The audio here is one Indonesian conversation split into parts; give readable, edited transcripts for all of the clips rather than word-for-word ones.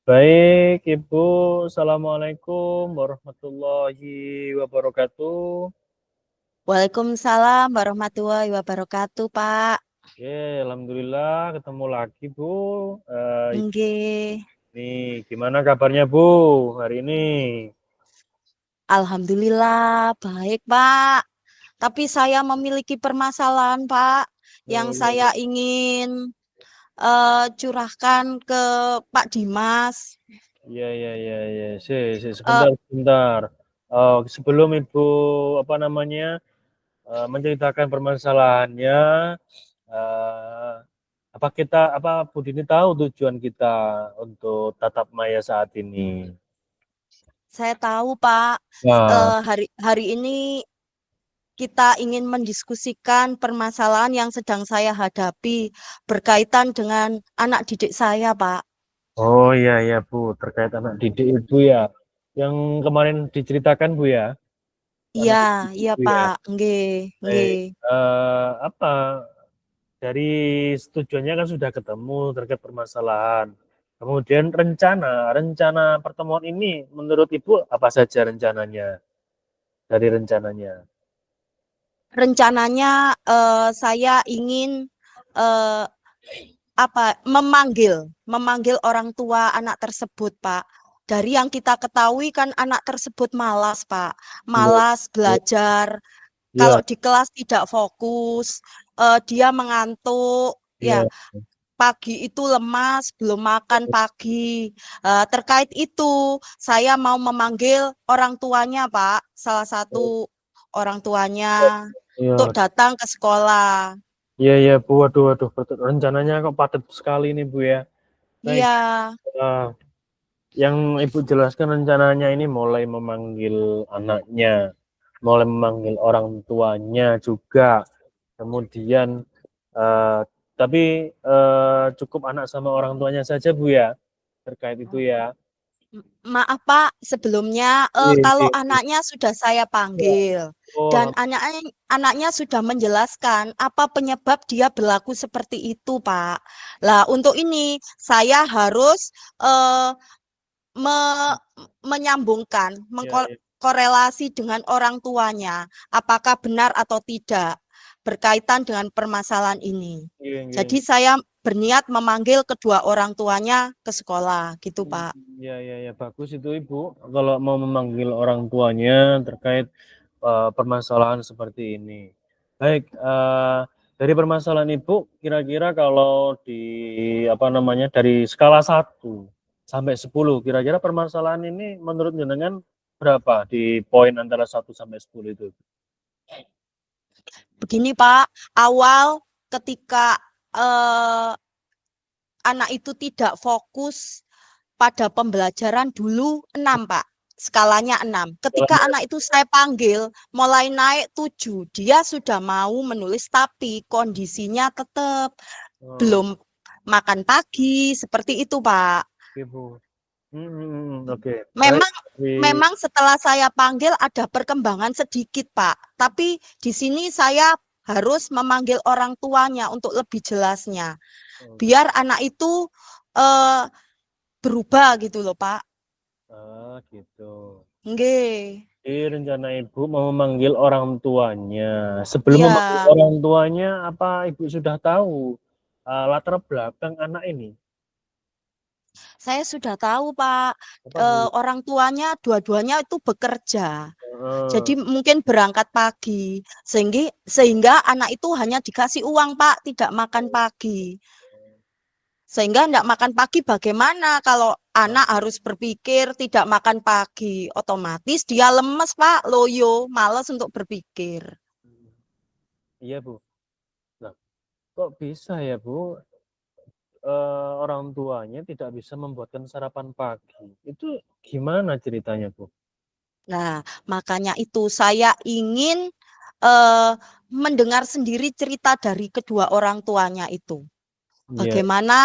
Baik, Ibu. Assalamualaikum warahmatullahi wabarakatuh. Waalaikumsalam warahmatullahi wabarakatuh, Pak. Oke, alhamdulillah ketemu lagi, Bu. Nggih. Nih, gimana kabarnya, Bu, hari ini? Alhamdulillah baik, Pak. Tapi saya memiliki permasalahan, Pak, yang Oh, iya, saya iya. ingin curahkan ke Pak Dimas. Iya, iya, iya, iya. Eh, Sebentar, sebentar. Sebelum Ibu, apa namanya, menceritakan permasalahannya, eh, apa Bu Dini tahu tujuan kita untuk tatap maya saat ini? saya tahu, Pak. Nah, Hari hari ini kita ingin mendiskusikan permasalahan yang sedang saya hadapi berkaitan dengan anak didik saya, Pak. oh iya ya Bu, terkait anak didik Ibu ya, yang kemarin diceritakan Bu ya, Iya, anak didik iya, Ibu ya. Pak. Nggih, nggih. Baik, apa dari tujuannya kan sudah ketemu terkait permasalahan. Kemudian rencana, rencana pertemuan ini menurut Ibu apa saja rencananya? Dari rencananya. Rencananya saya ingin eh, memanggil orang tua anak tersebut, Pak. Dari yang kita ketahui kan anak tersebut malas, Pak. Iya, Malas belajar. iya, Kalau di kelas tidak fokus, dia mengantuk. Ya, iya. pagi itu lemas, belum makan pagi. Terkait itu, saya mau memanggil orang tuanya, Pak. Salah satu orang tuanya untuk Iya, datang ke sekolah. iya, iya, Bu. Waduh, waduh, betul. Rencananya kok padat sekali nih, Bu ya. Baik, Iya, eh, yang Ibu jelaskan rencananya ini mulai memanggil anaknya, mulai memanggil orang tuanya juga. Kemudian, eh, tapi cukup anak sama orang tuanya saja, Bu ya, terkait itu ya. maaf Pak, sebelumnya Iya, kalau iya, iya. anaknya sudah saya panggil dan Oh, anaknya sudah menjelaskan apa penyebab dia berlaku seperti itu, Pak. Lah, untuk ini saya harus eh, me- menyambungkan, iya, iya, mengkorelasi dengan orang tuanya, apakah benar atau tidak berkaitan dengan permasalahan ini. iya, Jadi iya. saya berniat memanggil kedua orang tuanya ke sekolah, gitu, Pak. Ya, ya, ya, bagus itu Ibu. Kalau mau memanggil orang tuanya terkait permasalahan seperti ini. Baik, dari permasalahan Ibu, kira-kira kalau di apa namanya dari skala 1 sampai 10, kira-kira permasalahan ini menurut jenengan berapa di poin antara 1 sampai 10 itu? Begini, Pak, awal ketika eh, anak itu tidak fokus pada pembelajaran dulu 6, Pak. Skalanya 6. Ketika Skala- anak itu saya panggil, mulai naik 7. Dia sudah mau menulis, tapi kondisinya tetap Oh, belum makan pagi, seperti itu, Pak. Ibu. Oke. Baik. Memang memang setelah saya panggil ada perkembangan sedikit, Pak. Tapi di sini saya harus memanggil orang tuanya untuk lebih jelasnya. Biar anak itu eh, berubah gitu loh, Pak. Gitu. Nggih. Jadi rencana Ibu mau memanggil orang tuanya. Sebelum Iya, memanggil orang tuanya, apa Ibu sudah tahu latar belakang anak ini? saya sudah tahu, Pak. Apa Bu? Orang tuanya dua-duanya itu bekerja. Heeh. Jadi mungkin berangkat pagi. Sehingga anak itu hanya dikasih uang, Pak, tidak makan pagi. Sehingga tidak makan pagi bagaimana kalau anak harus berpikir tidak makan pagi. Otomatis dia lemes, Pak, loyo, males untuk berpikir. Iya Bu. Nah, kok bisa ya Bu? Orang tuanya tidak bisa membuatkan sarapan pagi. Itu gimana ceritanya Bu? Nah, makanya itu saya ingin eh, mendengar sendiri cerita dari kedua orang tuanya itu. Iya, Bagaimana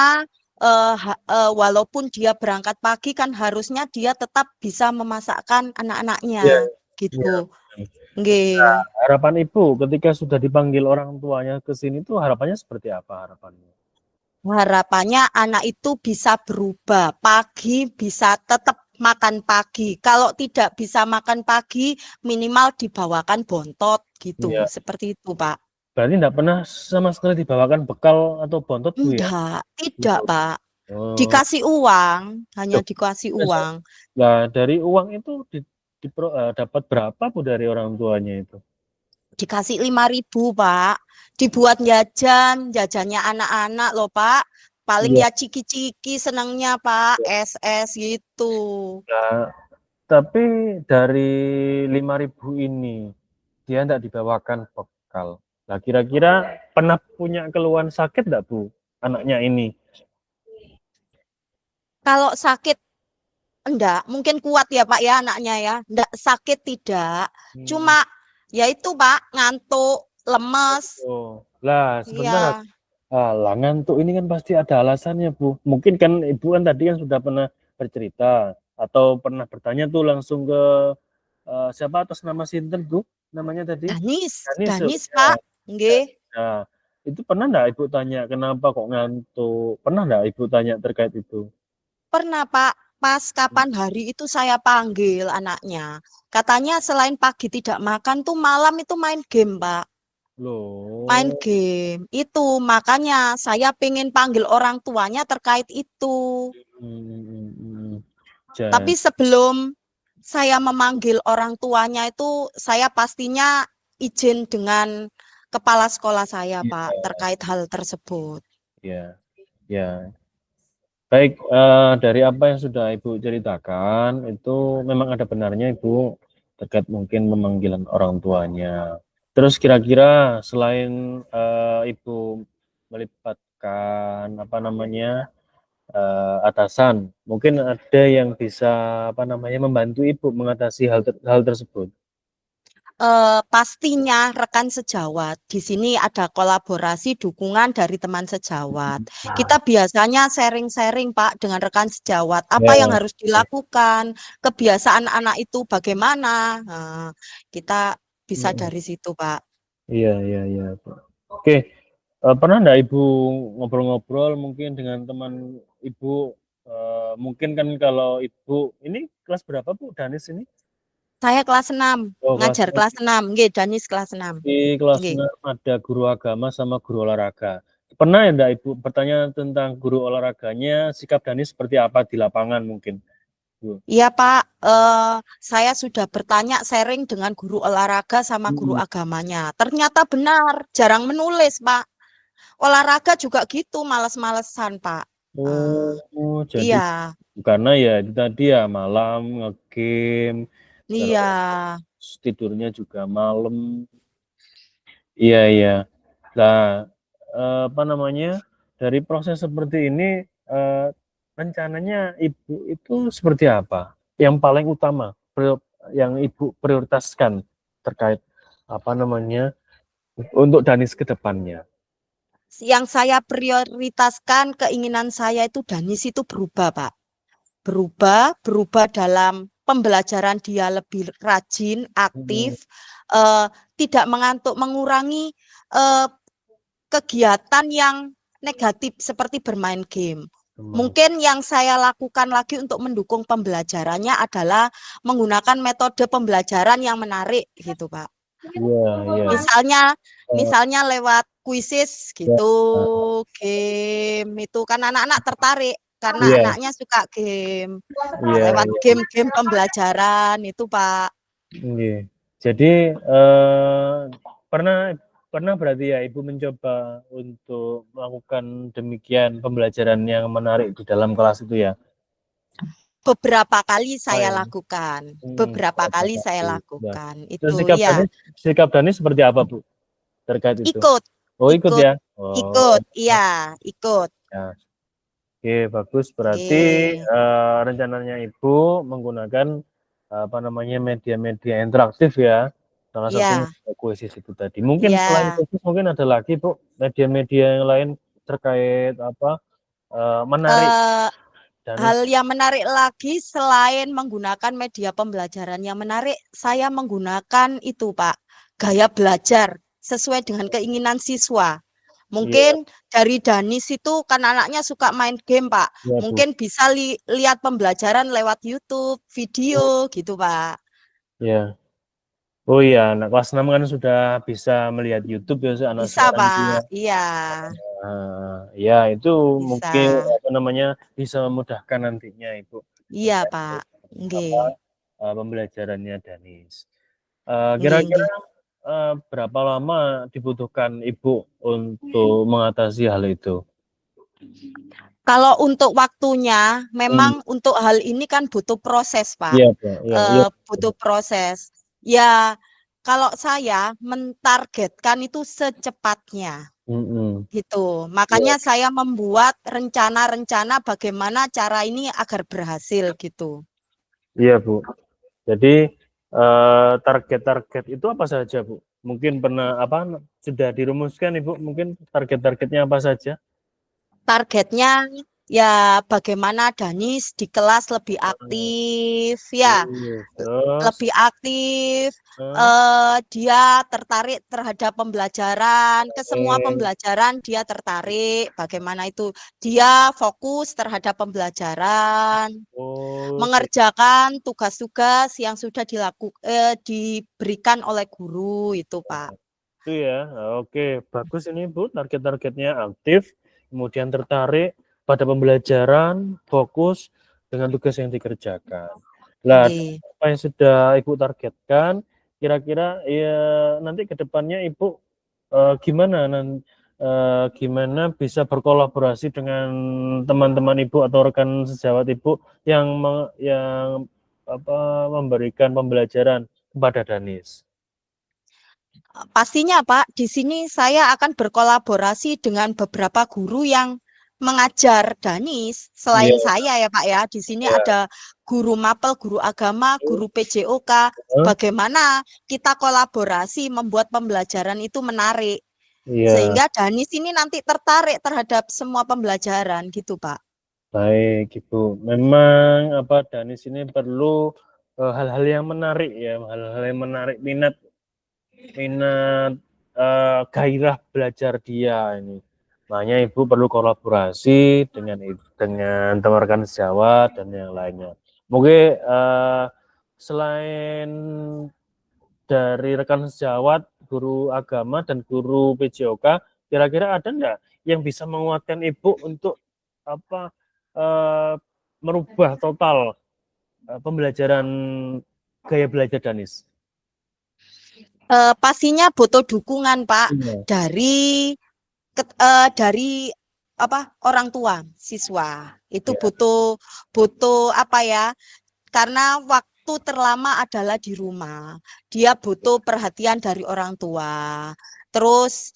walaupun dia berangkat pagi kan harusnya dia tetap bisa memasakkan anak-anaknya iya, iya. gitu. Nggih. Harapan Ibu ketika sudah dipanggil orang tuanya ke sini tuh harapannya seperti apa harapannya? Harapannya anak itu bisa berubah, pagi bisa tetap makan pagi. Kalau tidak bisa makan pagi, minimal dibawakan bontot gitu. Iya. Seperti itu, Pak. Berarti enggak pernah sama sekali dibawakan bekal atau bontot, Bu, ya? Enggak, tidak, Oh. Pak. Oh. Dikasih uang, hanya Loh, dikasih masa? uang. Lah, dari uang itu dapat berapa, Bu, dari orang tuanya itu? Dikasih 5.000, Pak. Dibuat jajannya anak-anak loh, Pak. Paling Iya. ya ciki-ciki senangnya, Pak. Es-es gitu. Nah, tapi dari 5.000 ini, dia enggak dibawakan bekal. Nah, kira-kira pernah punya keluhan sakit enggak, Bu, anaknya ini? Kalau sakit enggak, mungkin kuat ya Pak ya anaknya ya. Enggak sakit tidak. Hmm. Cuma ya itu Pak, ngantuk, lemes. Oh. Lah, sebentar. Iya. Alah, ngantuk ini kan pasti ada alasannya, Bu. Mungkin kan Ibu kan tadi kan sudah pernah bercerita atau pernah bertanya tuh langsung ke siapa atas nama sinten, Bu? Namanya tadi? Danis, Danis ya? Danis Pak. Ya. Nggih. Nah, itu pernah enggak Ibu tanya kenapa kok ngantuk? Pernah enggak Ibu tanya terkait itu? Pernah Pak, pas kapan hari itu saya panggil anaknya. Katanya selain pagi tidak makan tuh malam itu main game, Pak. Main Loh. game. Itu makanya saya pengen panggil orang tuanya terkait itu. Tapi Ja sebelum saya memanggil orang tuanya itu, saya pastinya izin dengan kepala sekolah saya, Pak, Iya. terkait hal tersebut. Iya. Ya. Baik, dari apa yang sudah Ibu ceritakan, itu memang ada benarnya Ibu, terkait mungkin pemanggilan orang tuanya. Terus kira-kira selain, Ibu melibatkan, apa namanya, atasan, mungkin ada yang bisa, apa namanya, membantu Ibu mengatasi hal tersebut? Pastinya rekan sejawat. Di sini ada kolaborasi dukungan dari teman sejawat. Kita biasanya sharing-sharing, Pak, dengan rekan sejawat. Ya, Apa yang harus oke. dilakukan, kebiasaan anak itu bagaimana. Nah, kita bisa Mhm. dari situ, Pak. Iya iya iya, oke, pernah nggak Ibu ngobrol-ngobrol mungkin dengan teman Ibu, mungkin kan kalau Ibu ini kelas berapa, Bu, Danis ini? Saya kelas 6, Oh, kelas ngajar 6. kelas 6, nggih, Danis kelas 6. Di kelas Nggih. 6 ada guru agama sama guru olahraga. Pernah enggak Ibu bertanya tentang guru olahraganya, sikap Danis seperti apa di lapangan mungkin, Bu? Iya, Pak, saya sudah bertanya sharing dengan guru olahraga sama guru Mhm. agamanya. Ternyata benar, jarang menulis, Pak. Olahraga juga gitu, males-malesan, Pak. Oh, jadi Iya. karena ya itu tadi ya malam nge-game, Iya. terus tidurnya juga malam. Iya iya. Nah, apa namanya, dari proses seperti ini, rencananya Ibu itu seperti apa? Yang paling utama, yang Ibu prioritaskan terkait, apa namanya, untuk Danis ke depannya? Yang saya prioritaskan, keinginan saya itu Danis itu berubah, Pak. Berubah dalam pembelajaran dia lebih rajin, Mhm. aktif, tidak mengantuk, mengurangi, eee, kegiatan yang negatif seperti bermain game. Bermain. Mungkin yang saya lakukan lagi untuk mendukung pembelajarannya adalah menggunakan metode pembelajaran yang menarik gitu, Pak. Iya iya. Misalnya Eee, misalnya lewat kuisis ya, gitu, game itu kan anak-anak tertarik karena iya anaknya suka game. Nah, iya lewat iya. game-game pembelajaran itu, Pak. Nggih. Jadi, pernah pernah berarti ya Ibu mencoba untuk melakukan demikian pembelajaran yang menarik di dalam kelas itu ya? Beberapa kali Oh saya ya, lakukan beberapa berapa kali saya kali. Nah, lakukan, terus itu, iya. sikap Danis seperti apa, Bu, terkait itu? Ikut Oh, ikut ikut ya? Oh, ikut, iya, ikut. ya. Oke, bagus. Berarti, Oke. rencananya Ibu menggunakan, apa namanya, media-media interaktif ya? Salah satunya Iya. kuisis itu tadi. Mungkin selain Iya. kuisis mungkin ada lagi, Bu, media-media yang lain terkait apa, menarik Eee, hal Danis? yang menarik lagi selain menggunakan media pembelajaran yang menarik, saya menggunakan itu, Pak, gaya belajar sesuai dengan keinginan siswa. Iya, Mungkin dari Danis itu kan anaknya suka main game, Pak. iya, Bu. Mungkin bisa lihat pembelajaran lewat YouTube, video gitu, Pak. Iya. Oh iya, anak kelas 6 kan sudah bisa melihat YouTube ya anak Bisa, sekarang itu ya. Pak. Iya, Ya itu bisa. mungkin apa namanya bisa memudahkan nantinya Ibu Iya, terkait Pak. apa Nggih. pembelajarannya Danis. Nggih, Kira-kira nggih. berapa lama dibutuhkan Ibu untuk mengatasi hal itu? Kalau untuk waktunya, Hmm, memang untuk hal ini kan butuh proses, Pak. iya, Pak. Iya, iya. Butuh proses. Ya, kalau saya mentargetkan itu secepatnya, Mm-mm. gitu. Iya, Makanya saya membuat rencana-rencana bagaimana cara ini agar berhasil, gitu. iya, Bu. Jadi target-target itu apa saja, Bu? Mungkin pernah apa sudah dirumuskan Ibu? Mungkin target-targetnya apa saja? Targetnya ya bagaimana Danis di kelas lebih aktif, ya. Terus, Lebih aktif, eh, dia tertarik terhadap pembelajaran, ke semua eh, pembelajaran dia tertarik, bagaimana itu dia fokus terhadap pembelajaran, oh, mengerjakan tugas-tugas yang sudah diberikan oleh guru itu, Pak. itu ya. Oke, bagus ini Bu, target-targetnya aktif, kemudian tertarik pada pembelajaran, fokus dengan tugas yang dikerjakan. Lah, Nggih. apa yang sudah Ibu targetkan, kira-kira ya nanti ke depannya Ibu gimana bisa berkolaborasi dengan teman-teman Ibu atau rekan sejawat Ibu yang apa memberikan pembelajaran kepada Danis? Pastinya Pak, di sini saya akan berkolaborasi dengan beberapa guru yang mengajar Danis Iya, selain saya ya Pak ya. Di sini iya. ada guru mapel, guru agama, guru PJOK. Heeh, Bagaimana kita kolaborasi membuat pembelajaran itu menarik iya, sehingga Danis ini nanti tertarik terhadap semua pembelajaran gitu Pak. baik Ibu. Memang apa Danis ini perlu hal-hal yang menarik ya, hal-hal yang menarik minat minat gairah belajar dia ini. Makanya Ibu perlu kolaborasi dengan teman rekan sejawat dan yang lainnya. Mungkin selain dari rekan sejawat, guru agama dan guru PJOK, kira-kira ada enggak yang bisa menguatkan Ibu untuk apa merubah total pembelajaran gaya belajar Danis? Pastinya butuh dukungan Pak Iya, dari apa orang tua siswa itu iya, butuh butuh apa ya karena waktu terlama adalah di rumah dia butuh perhatian dari orang tua terus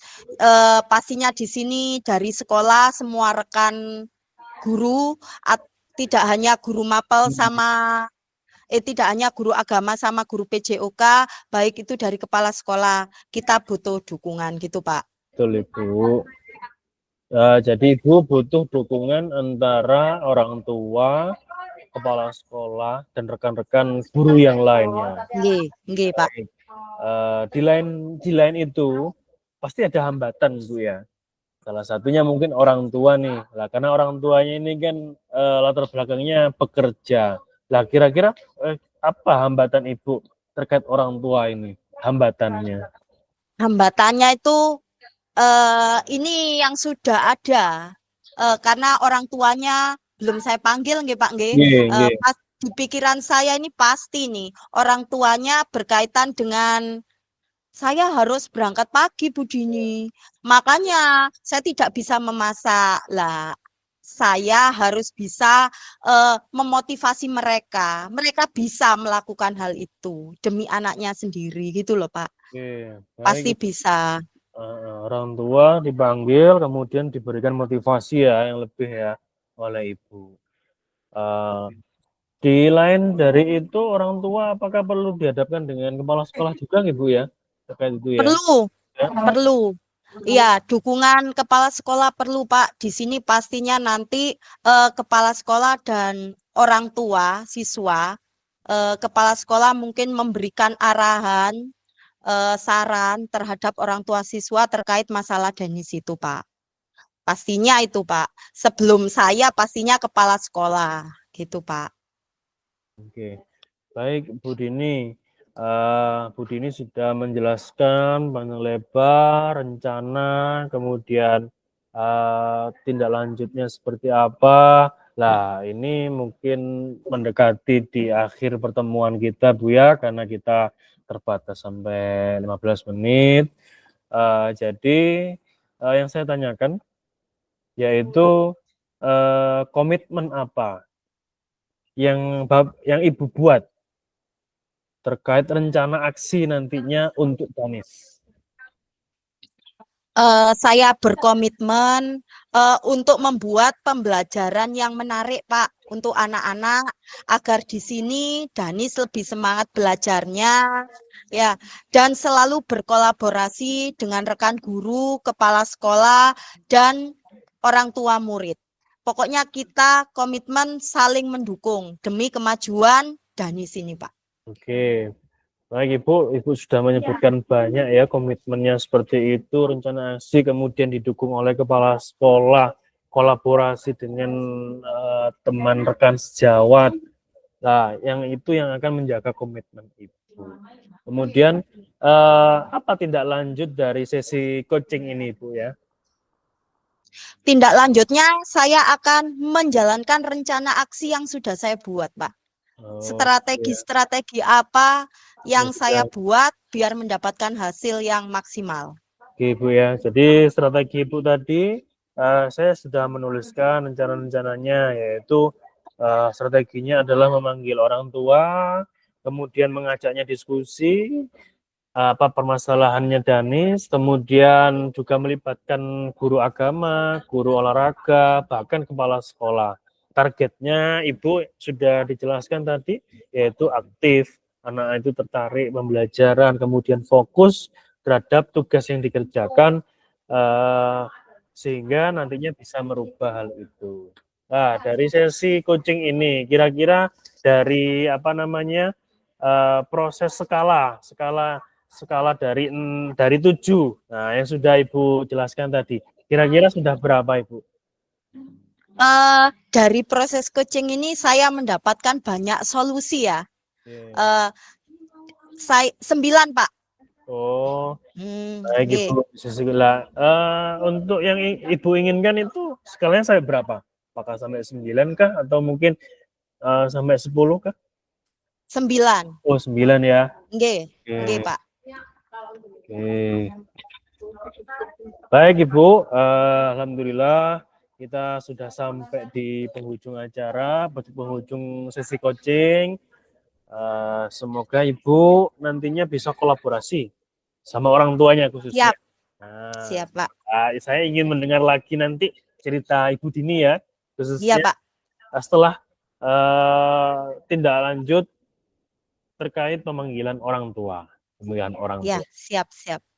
pastinya di sini dari sekolah semua rekan guru tidak hanya guru mapel sama tidak hanya guru agama sama guru PJOK baik itu dari kepala sekolah kita butuh dukungan gitu Pak. betul Ibu. Jadi Ibu butuh dukungan antara orang tua, kepala sekolah, dan rekan-rekan guru yang lainnya. Nggih, nggih Pak. Baik. Di lain itu pasti ada hambatan Bu ya. Salah satunya mungkin orang tua nih. Lah karena orang tuanya ini kan latar belakangnya pekerja. Lah kira-kira apa hambatan Ibu terkait orang tua ini? Hambatannya. Hambatannya itu ini yang sudah ada karena orang tuanya belum saya panggil nggih Pak nggih. Nggih, nggih. Pas di pikiran saya ini pasti nih orang tuanya berkaitan dengan saya harus berangkat pagi Bu Dini. Makanya saya tidak bisa memasak. Lah saya harus bisa memotivasi mereka. Mereka bisa melakukan hal itu demi anaknya sendiri gitu loh Pak. Oke, Pasti baik. bisa. Orang tua dipanggil, kemudian diberikan motivasi ya yang lebih ya oleh ibu. Eh, di lain dari itu, orang tua apakah perlu dihadapkan dengan kepala sekolah juga, ibu ya, terkait itu ya? Perlu, Ya. perlu. Iya, dukungan kepala sekolah perlu, Pak. Di sini pastinya nanti kepala sekolah dan orang tua siswa, kepala sekolah mungkin memberikan arahan saran terhadap orang tua siswa terkait masalah Danis itu, Pak. Pastinya itu, Pak. Sebelum saya pastinya kepala sekolah, gitu, Pak. Oke, baik Bu Dini. Bu Dini sudah menjelaskan panjang lebar rencana, kemudian tindak lanjutnya seperti apa. Nah, ini mungkin mendekati di akhir pertemuan kita, Bu ya, karena kita terbatas sampai 15 menit. Jadi yang saya tanyakan yaitu komitmen apa yang Ibu buat terkait rencana aksi nantinya untuk Danis. Saya berkomitmen untuk membuat pembelajaran yang menarik, Pak, untuk anak-anak agar di sini Danis lebih semangat belajarnya, ya, dan selalu berkolaborasi dengan rekan guru, kepala sekolah, dan orang tua murid. Pokoknya kita komitmen saling mendukung demi kemajuan Danis ini, Pak. Oke, baik Ibu sudah menyebutkan banyak ya komitmennya seperti itu, rencana aksi kemudian didukung oleh kepala sekolah, kolaborasi dengan teman rekan sejawat. Nah, yang itu yang akan menjaga komitmen Ibu. Kemudian apa tindak lanjut dari sesi coaching ini, Bu ya? Tindak lanjutnya saya akan menjalankan rencana aksi yang sudah saya buat, Pak. Strategi-strategi apa yang saya buat biar mendapatkan hasil yang maksimal. Oke, Bu ya. Jadi strategi Ibu tadi saya sudah menuliskan rencana-rencananya, yaitu strateginya adalah memanggil orang tua, kemudian mengajaknya diskusi, apa permasalahannya Danis, kemudian juga melibatkan guru agama, guru olahraga, bahkan kepala sekolah. Targetnya Ibu sudah dijelaskan tadi, yaitu aktif, anak itu tertarik pembelajaran, kemudian fokus terhadap tugas yang dikerjakan, sehingga nantinya bisa merubah hal itu. Nah, dari sesi coaching ini, kira-kira dari apa namanya proses skala dari 7. Nah, yang sudah Ibu jelaskan tadi, kira-kira sudah berapa Ibu? Dari proses coaching ini saya mendapatkan banyak solusi ya. Saya 9, Pak. Oh, baik Ibu. Untuk yang Ibu inginkan itu skalanya sampai berapa? Apakah sampai 9 kah? Atau mungkin sampai 10 kah? 9. Oh, 9 ya. Nggih, nggih, Pak. Oke. Baik Ibu, alhamdulillah kita sudah sampai di penghujung acara, penghujung sesi coaching. Semoga Ibu nantinya bisa kolaborasi sama orang tuanya khususnya. Siap. Siap, Pak. Saya ingin mendengar lagi nanti cerita Ibu Dini ya, khususnya Iya, Pak. Setelah tindak lanjut terkait pemanggilan orang tua. Pemanggilan orang tua. Ya, siap.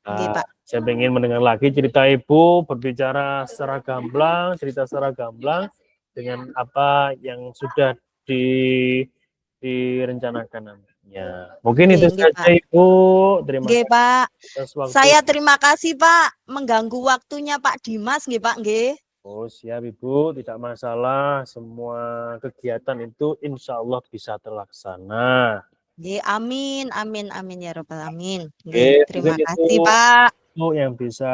Oke, Pak. Saya ingin mendengar lagi cerita Ibu, berbicara secara gamblang, cerita secara gamblang dengan apa yang sudah direncanakan nantinya. Mungkin itu saja, Pak. Ibu. Terima kasih Pak. Saya terima kasih, Pak, mengganggu waktunya Pak Dimas, nggih, Pak, nggih. Oh, siap Ibu, tidak masalah. Semua kegiatan itu insya Allah bisa terlaksana. Amin ya robbal alamin. Terima kasih Pak. Itu yang bisa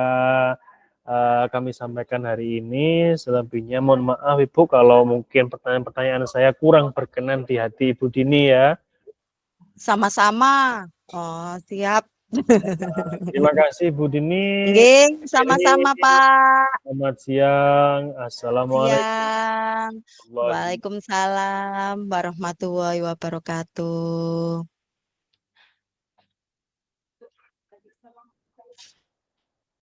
kami sampaikan hari ini. Selebihnya mohon maaf Ibu kalau mungkin pertanyaan-pertanyaan saya kurang berkenan di hati Ibu Dini ya. Sama-sama. Oh, siap. Terima kasih Bu Dini. Sama-sama Pak. Selamat siang. Assalamualaikum. Waalaikumsalam warahmatullahi wabarakatuh.